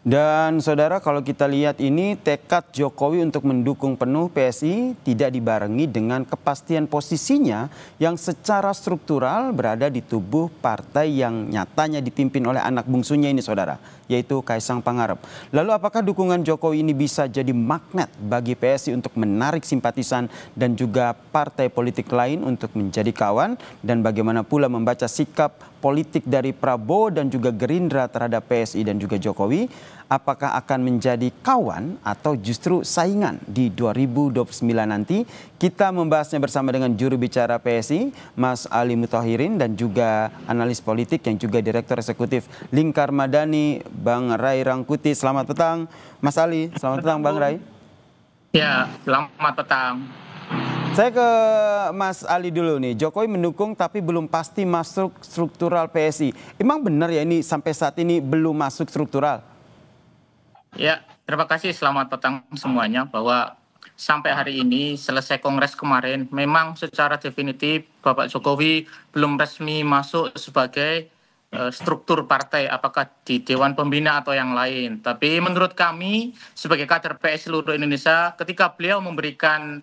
Dan saudara, kalau kita lihat ini tekad Jokowi untuk mendukung penuh PSI tidak dibarengi dengan kepastian posisinya yang secara struktural berada di tubuh partai yang nyatanya dipimpin oleh anak bungsunya ini saudara, yaitu Kaisang Pangarep. Lalu apakah dukungan Jokowi ini bisa jadi magnet bagi PSI untuk menarik simpatisan dan juga partai politik lain untuk menjadi kawan? Dan bagaimana pula membaca sikap politik dari Prabowo dan juga Gerindra terhadap PSI dan juga Jokowi? Apakah akan menjadi kawan atau justru saingan di 2029 nanti? Kita membahasnya bersama dengan juru bicara PSI, Mas Ali Muthahirin, dan juga analis politik yang juga Direktur Eksekutif Lingkar Madani, Bang Ray Rangkuti. Selamat petang, Mas Ali. Selamat petang, Bang Ray. Ya, selamat petang. Saya ke Mas Ali dulu nih. Jokowi mendukung tapi belum pasti masuk struktural PSI. Emang benar ya ini sampai saat ini belum masuk struktural? Ya, terima kasih. Selamat petang semuanya. Bahwa sampai hari ini selesai kongres kemarin, memang secara definitif Bapak Jokowi belum resmi masuk sebagai struktur partai, apakah di Dewan Pembina atau yang lain. Tapi menurut kami sebagai kader PSI seluruh Indonesia, ketika beliau memberikan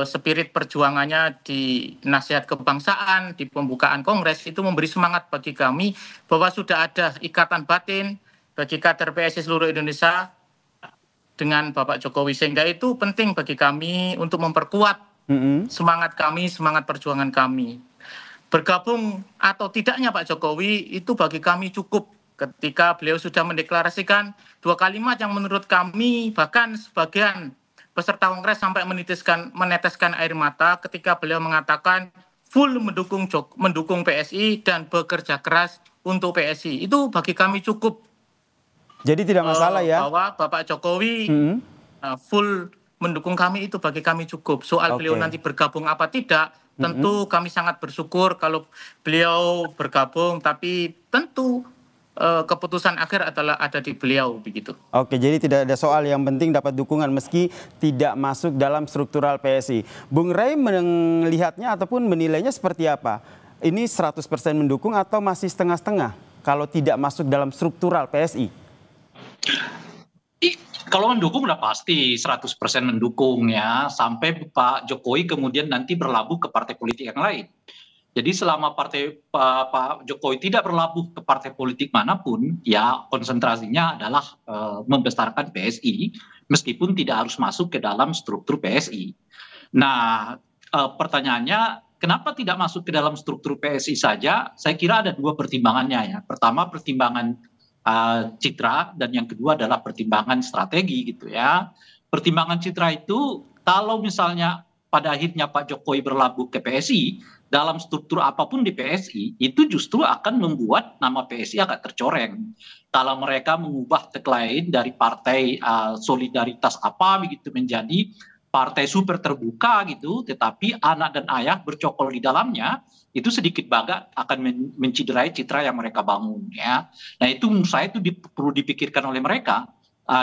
spirit perjuangannya di nasihat kebangsaan, di pembukaan kongres, itu memberi semangat bagi kami bahwa sudah ada ikatan batin bagi kader PSI seluruh Indonesia dengan Bapak Jokowi, sehingga itu penting bagi kami untuk memperkuat semangat kami, semangat perjuangan kami. Bergabung atau tidaknya Pak Jokowi itu bagi kami cukup ketika beliau sudah mendeklarasikan dua kalimat yang menurut kami bahkan sebagian peserta kongres sampai meneteskan air mata ketika beliau mengatakan full mendukung PSI dan bekerja keras untuk PSI. Itu bagi kami cukup. Jadi tidak masalah ya? Bahwa Bapak Jokowi full mendukung kami itu bagi kami cukup. Soal beliau nanti bergabung apa tidak, tentu kami sangat bersyukur kalau beliau bergabung, tapi tentu keputusan akhir adalah ada di beliau begitu. Oke, jadi tidak ada soal, yang penting dapat dukungan meski tidak masuk dalam struktural PSI. Bung Ray melihatnya ataupun menilainya seperti apa? Ini 100% mendukung atau masih setengah-setengah kalau tidak masuk dalam struktural PSI? Kalau mendukung udah pasti 100% mendukung ya, sampai Pak Jokowi kemudian nanti berlabuh ke partai politik yang lain. Jadi selama Pak Jokowi tidak berlabuh ke partai politik manapun, ya konsentrasinya adalah membesarkan PSI, meskipun tidak harus masuk ke dalam struktur PSI. Nah, pertanyaannya, kenapa tidak masuk ke dalam struktur PSI saja? Saya kira ada dua pertimbangannya ya. Pertama, pertimbangan citra, dan yang kedua adalah pertimbangan strategi gitu ya. Pertimbangan citra itu kalau misalnya pada akhirnya Pak Jokowi berlabuh ke PSI dalam struktur apapun di PSI, itu justru akan membuat nama PSI agak tercoreng. Kalau mereka mengubah tagline dari partai solidaritas apa begitu menjadi partai super terbuka gitu, tetapi anak dan ayah bercokol di dalamnya, itu sedikit banget akan menciderai citra yang mereka bangun ya. Nah itu menurut saya itu perlu dipikirkan oleh mereka.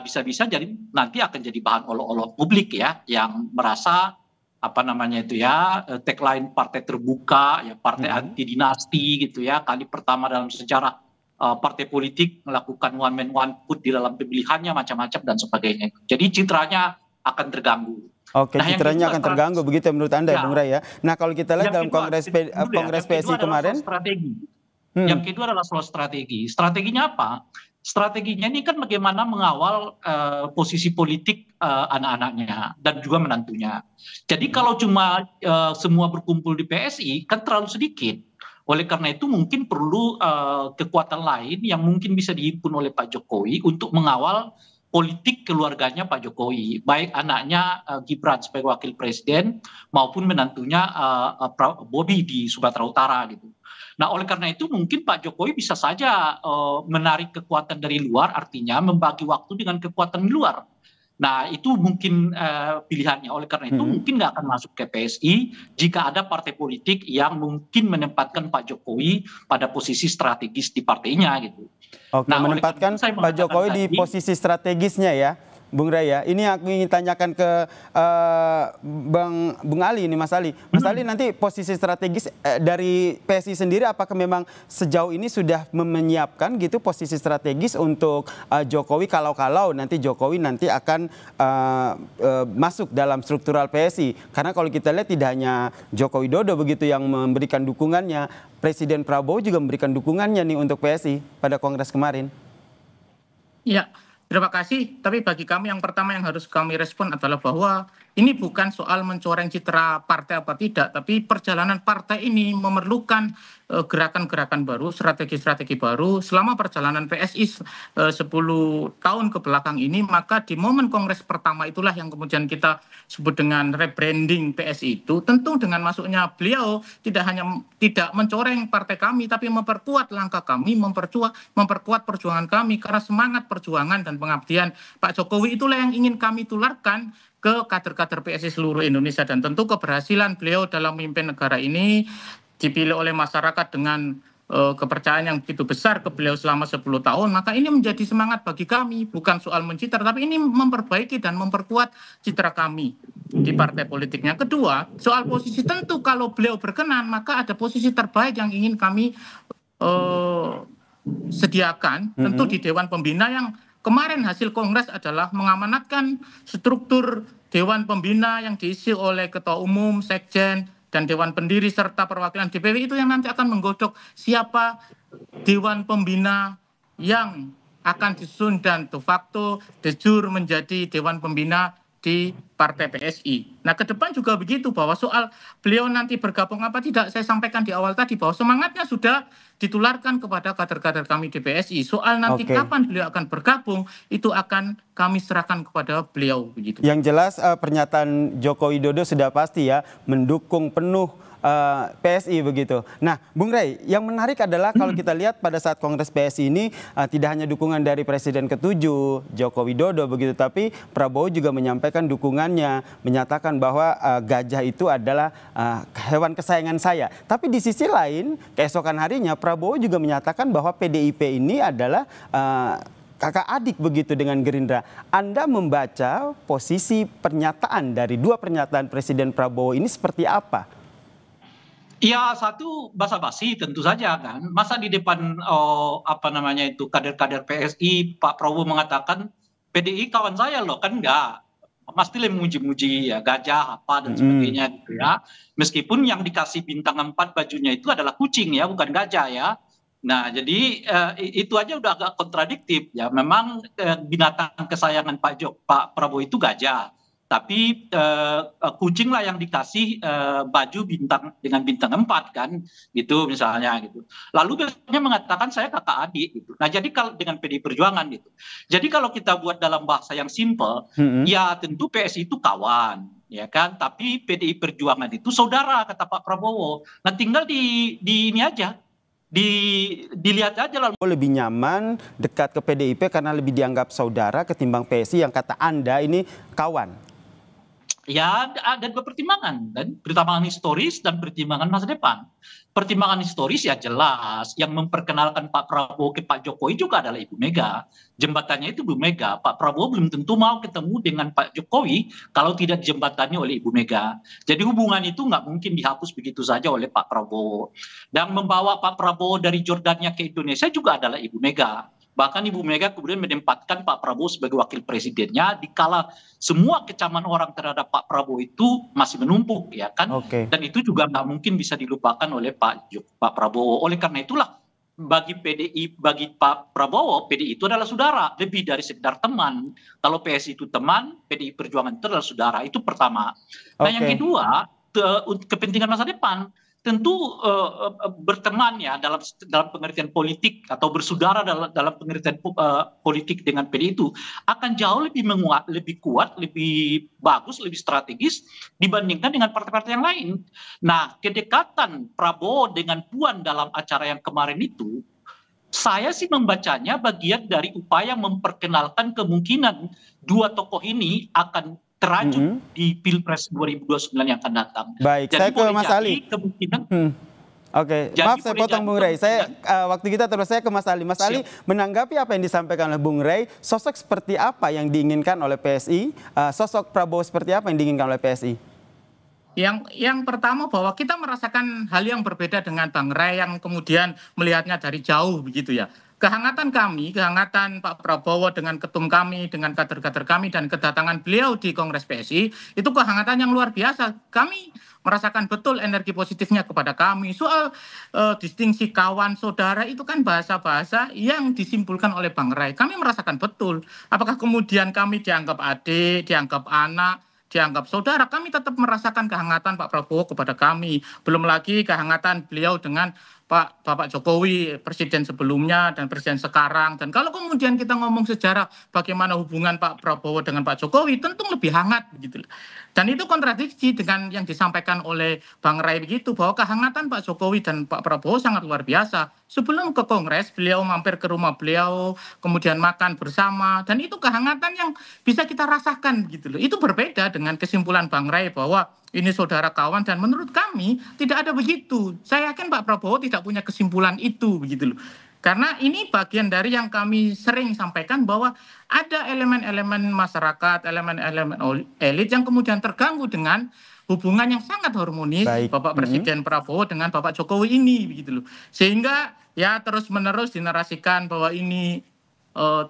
Bisa-bisa jadi nanti akan jadi bahan olok-olok publik ya, yang merasa apa namanya itu ya, tagline partai terbuka ya, partai anti dinasti gitu ya, kali pertama dalam sejarah partai politik melakukan one man one vote di dalam pemilihannya, macam-macam dan sebagainya. Jadi citranya akan terganggu. Oke, citranya akan terganggu begitu menurut Anda ya, Bung Ray ya. Nah, kalau kita lihat dalam kongres PSI kemarin, yang kedua adalah soal strategi. Strateginya apa? Strateginya ini kan bagaimana mengawal posisi politik anak-anaknya dan juga menantunya. Jadi kalau cuma semua berkumpul di PSI kan terlalu sedikit. Oleh karena itu mungkin perlu kekuatan lain yang mungkin bisa dihimpun oleh Pak Jokowi untuk mengawal politik keluarganya Pak Jokowi, baik anaknya Gibran sebagai wakil presiden maupun menantunya Bobi di Sumatera Utara gitu. Nah oleh karena itu mungkin Pak Jokowi bisa saja menarik kekuatan dari luar, artinya membagi waktu dengan kekuatan di luar. Nah itu mungkin pilihannya. Oleh karena itu mungkin nggak akan masuk ke PSI jika ada partai politik yang mungkin menempatkan Pak Jokowi pada posisi strategis di partainya gitu. Oke, nah, menempatkan Pak Jokowi di posisi strategisnya ya. Bung Raya. Ini aku ingin tanyakan ke Bung Ali ini, Mas Ali. Mas Ali, nanti posisi strategis dari PSI sendiri apakah memang sejauh ini sudah menyiapkan gitu posisi strategis untuk Jokowi kalau nanti Jokowi nanti akan masuk dalam struktural PSI? Karena kalau kita lihat tidak hanya Joko Widodo begitu yang memberikan dukungannya, Presiden Prabowo juga memberikan dukungannya nih untuk PSI pada Kongres kemarin. Ya, terima kasih. Tapi bagi kami yang pertama yang harus kami respon adalah bahwa ini bukan soal mencoreng citra partai apa tidak, tapi perjalanan partai ini memerlukan gerakan-gerakan baru, strategi-strategi baru. Selama perjalanan PSI 10 tahun ke belakang ini, maka di momen kongres pertama itulah yang kemudian kita sebut dengan rebranding PSI itu. Tentu dengan masuknya beliau tidak hanya tidak mencoreng partai kami, tapi memperkuat langkah kami, memperkuat perjuangan kami, karena semangat perjuangan dan pengabdian Pak Jokowi itulah yang ingin kami tularkan ke kader-kader PSI seluruh Indonesia. Dan tentu keberhasilan beliau dalam memimpin negara ini dipilih oleh masyarakat dengan kepercayaan yang begitu besar ke beliau selama 10 tahun, maka ini menjadi semangat bagi kami, bukan soal mencitra, tapi ini memperbaiki dan memperkuat citra kami di partai politiknya. Kedua, soal posisi, tentu kalau beliau berkenan, maka ada posisi terbaik yang ingin kami sediakan, tentu di Dewan Pembina yang kemarin hasil kongres adalah mengamanatkan struktur Dewan Pembina yang diisi oleh Ketua Umum, Sekjen, dan Dewan Pendiri serta perwakilan DPW itu yang nanti akan menggodok siapa Dewan Pembina yang akan disusun dan de facto de jure menjadi Dewan Pembina di Partai PSI. Nah, ke depan juga begitu, bahwa soal beliau nanti bergabung apa tidak, saya sampaikan di awal tadi bahwa semangatnya sudah ditularkan kepada kader-kader kami di PSI. Soal nanti kapan beliau akan bergabung, itu akan kami serahkan kepada beliau begitu. Yang jelas pernyataan Joko Widodo sudah pasti ya mendukung penuh PSI begitu. Nah, Bung Rey, yang menarik adalah kalau kita lihat pada saat Kongres PSI ini tidak hanya dukungan dari Presiden ke-7 Joko Widodo begitu, tapi Prabowo juga menyampaikan dukungannya, menyatakan bahwa gajah itu adalah hewan kesayangan saya. Tapi di sisi lain, keesokan harinya Prabowo juga menyatakan bahwa PDIP ini adalah kakak adik begitu dengan Gerindra. Anda membaca posisi pernyataan dari dua pernyataan Presiden Prabowo ini seperti apa? Ya, satu basa-basi tentu saja kan. Masa di depan kader-kader PSI Pak Prabowo mengatakan PDI kawan saya loh, kan enggak. Pasti memuji-muji ya gajah apa dan sebagainya gitu ya. Meskipun yang dikasih bintang 4 bajunya itu adalah kucing ya, bukan gajah ya. Nah, jadi itu aja udah agak kontradiktif ya. Memang binatang kesayangan Pak Prabowo itu gajah. Tapi kucing lah yang dikasih baju bintang dengan bintang 4 kan, gitu misalnya gitu. Lalu besoknya mengatakan saya kakak adik gitu. Nah, jadi kalau dengan PDI Perjuangan gitu. Jadi kalau kita buat dalam bahasa yang simple, ya tentu PSI itu kawan, ya kan. Tapi PDI Perjuangan itu saudara kata Pak Prabowo. Nah, tinggal di ini aja. Dilihat aja lalu. Lebih nyaman dekat ke PDIP karena lebih dianggap saudara ketimbang PSI yang kata Anda ini kawan. Ya, ada dua pertimbangan, kan? Pertimbangan historis dan pertimbangan masa depan. Pertimbangan historis ya jelas, yang memperkenalkan Pak Prabowo ke Pak Jokowi juga adalah Ibu Mega. Jembatannya itu Ibu Mega. Pak Prabowo belum tentu mau ketemu dengan Pak Jokowi kalau tidak dijembatani oleh Ibu Mega. Jadi hubungan itu nggak mungkin dihapus begitu saja oleh Pak Prabowo. Dan membawa Pak Prabowo dari Jordania ke Indonesia juga adalah Ibu Mega. Bahkan Ibu Mega kemudian menempatkan Pak Prabowo sebagai wakil presidennya dikala semua kecaman orang terhadap Pak Prabowo itu masih menumpuk ya kan. Dan itu juga nggak mungkin bisa dilupakan oleh Pak Prabowo. Oleh karena itulah bagi Pak Prabowo, PDI itu adalah saudara, lebih dari sekedar teman. Kalau PSI itu teman, PDI Perjuangan itu adalah saudara. Itu pertama. Nah, yang kedua, kepentingan masa depan. Tentu berteman ya dalam pengertian politik atau bersaudara dalam pengertian politik dengan PDI itu akan jauh lebih menguat, lebih kuat, lebih bagus, lebih strategis dibandingkan dengan partai-partai yang lain. Nah, kedekatan Prabowo dengan Puan dalam acara yang kemarin itu, saya sih membacanya bagian dari upaya memperkenalkan kemungkinan dua tokoh ini akan teraju di Pilpres 2029 yang akan datang. Baik, jadi saya ke Mas Ali. Kemungkinan Oke, Jadi maaf saya boleh potong jadi Bung Rey. Saya kemudian- waktu kita terus saya ke Mas Ali. Mas Ali, menanggapi apa yang disampaikan oleh Bung Rey, sosok seperti apa yang diinginkan oleh PSI? Sosok Prabowo seperti apa yang diinginkan oleh PSI? Yang pertama bahwa kita merasakan hal yang berbeda dengan Bang Ray yang kemudian melihatnya dari jauh begitu ya. Kehangatan kami, kehangatan Pak Prabowo dengan ketum kami, dengan kader-kader kami dan kedatangan beliau di Kongres PSI itu kehangatan yang luar biasa. Kami merasakan betul energi positifnya kepada kami. Soal distingsi kawan, saudara itu kan bahasa-bahasa yang disimpulkan oleh Bang Ray. Kami merasakan betul. Apakah kemudian kami dianggap adik, dianggap anak, dianggap saudara, kami tetap merasakan kehangatan Pak Prabowo kepada kami. Belum lagi kehangatan beliau dengan Bapak Jokowi, presiden sebelumnya dan presiden sekarang. Dan kalau kemudian kita ngomong sejarah bagaimana hubungan Pak Prabowo dengan Pak Jokowi, tentu lebih hangat begitu. Dan itu kontradiksi dengan yang disampaikan oleh Bang Ray begitu, bahwa kehangatan Pak Jokowi dan Pak Prabowo sangat luar biasa. Sebelum ke Kongres, beliau mampir ke rumah beliau, kemudian makan bersama, dan itu kehangatan yang bisa kita rasakan gitu loh. Itu berbeda dengan kesimpulan Bang Ray bahwa ini saudara kawan, dan menurut kami tidak ada begitu. Saya yakin Pak Prabowo tidak punya kesimpulan itu begitu loh. Karena ini bagian dari yang kami sering sampaikan bahwa ada elemen-elemen masyarakat, elemen-elemen elit yang kemudian terganggu dengan hubungan yang sangat harmonis Bapak Presiden Prabowo dengan Bapak Jokowi ini begitu loh. Sehingga ya terus-menerus dinarasikan bahwa ini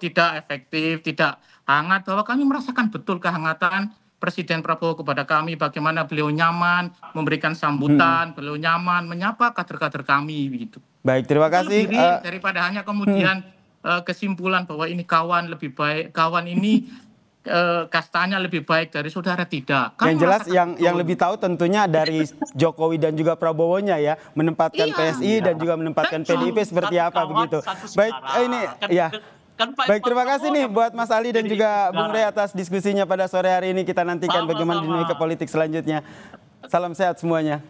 tidak efektif, tidak hangat, bahwa kami merasakan betul kehangatan Presiden Prabowo kepada kami, bagaimana beliau nyaman memberikan sambutan, beliau nyaman menyapa kader-kader kami begitu. Baik, terima kasih. Lebih real daripada hanya kemudian kesimpulan bahwa ini kawan lebih baik, kawan ini kastanya lebih baik dari saudara, tidak. Yang jelas yang lebih tahu tentunya dari Jokowi dan juga Prabowo-nya ya, menempatkan PSI dan juga menempatkan PDIP seperti apa begitu. Baik, ini ya. Baik, terima kasih nih buat Mas Ali dan juga Bung Rey atas diskusinya pada sore hari ini. Kita nantikan bagaimana dinamika politik selanjutnya. Salam sehat semuanya.